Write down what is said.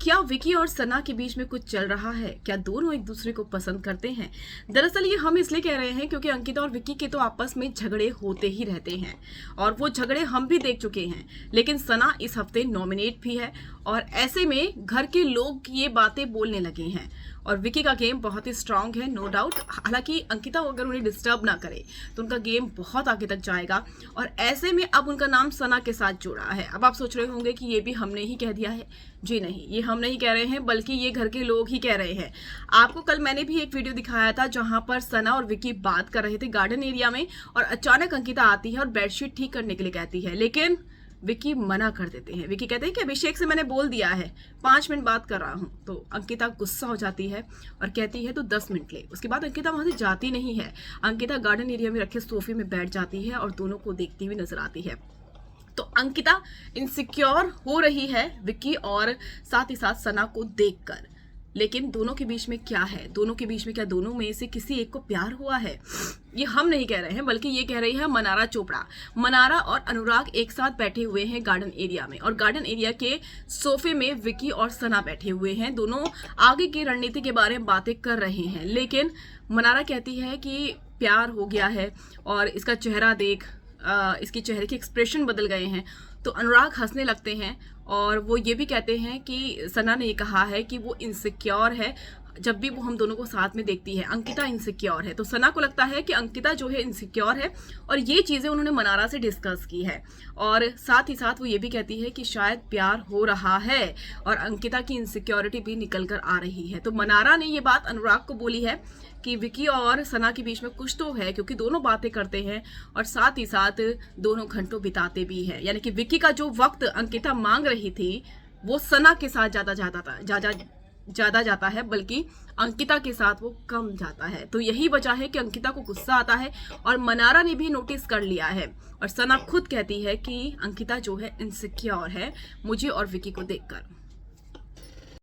क्या विकी और सना के बीच में कुछ चल रहा है? क्या दोनों एक दूसरे को पसंद करते हैं? दरअसल ये हम इसलिए कह रहे हैं क्योंकि अंकिता और विकी के तो आपस में झगड़े होते ही रहते हैं और वो झगड़े हम भी देख चुके हैं। लेकिन सना इस हफ्ते नॉमिनेट भी है और ऐसे में घर के लोग ये बातें बोलने लगे हैं और विकी का गेम बहुत ही स्ट्रांग है, नो डाउट। हालांकि अंकिता अगर उन्हें डिस्टर्ब ना करे तो उनका गेम बहुत आगे तक जाएगा और ऐसे में अब उनका नाम सना के साथ जुड़ा है। अब आप सोच रहे होंगे कि ये भी हमने ही कह दिया है। जी नहीं, ये हम नहीं कह रहे हैं, बल्कि ये घर के लोग ही कह रहे हैं। आपको कल मैंने भी एक वीडियो दिखाया था जहां पर सना और विकी बात कर रहे थे गार्डन एरिया में और अचानक अंकिता आती है और बेडशीट ठीक करने के लिए कहती है, लेकिन विकी मना कर देते हैं। विकी कहते हैं कि अभिषेक से मैंने बोल दिया है, 5 मिनट बात कर रहा हूं। तो अंकिता गुस्सा हो जाती है और कहती है तो 10 मिनट ले। उसके बाद अंकिता वहां से जाती नहीं है। अंकिता गार्डन एरिया में रखे सोफे में बैठ जाती है और दोनों को देखती हुई नजर आती है। तो अंकिता इनसिक्योर हो रही है विकी और साथ ही साथ सना को देखकर। लेकिन दोनों के बीच में क्या है? दोनों के बीच में क्या दोनों में से किसी एक को प्यार हुआ है? ये हम नहीं कह रहे हैं, बल्कि ये कह रही है मनारा चोपड़ा। मनारा और अनुराग एक साथ बैठे हुए हैं गार्डन एरिया में और गार्डन एरिया के सोफे में विकी और सना बैठे हुए हैं। दोनों आगे की रणनीति के बारे में बातें कर रहे हैं। लेकिन मनारा कहती है कि प्यार हो गया है और इसका चेहरा देख, इसके चेहरे के एक्सप्रेशन बदल गए हैं। तो अनुराग हंसने लगते हैं और वो ये भी कहते हैं कि सना ने ये कहा है कि वो इनसिक्योर है जब भी वो हम दोनों को साथ में देखती है। अंकिता इनसिक्योर है, तो सना को लगता है कि अंकिता जो है इनसिक्योर है और ये चीजें उन्होंने मनारा से डिस्कस की है। और साथ ही साथ वो ये भी कहती है कि शायद प्यार हो रहा है और अंकिता की इनसिक्योरिटी भी निकल कर आ रही है। तो मनारा ने ये बात अनुराग को बोली है कि विकी और सना के बीच में कुछ तो है, क्योंकि दोनों बातें करते हैं और साथ ही साथ दोनों घंटों बिताते भी हैं। यानी कि विकी का जो वक्त अंकिता मांग रही थी वो सना के साथ ज्यादा जाता है, बल्कि अंकिता के साथ वो कम जाता है। तो यही वजह है कि अंकिता को गुस्सा आता है और मनारा ने भी नोटिस कर लिया है और सना खुद कहती है कि अंकिता जो है इनसिक्योर है मुझे और विकी को देखकर।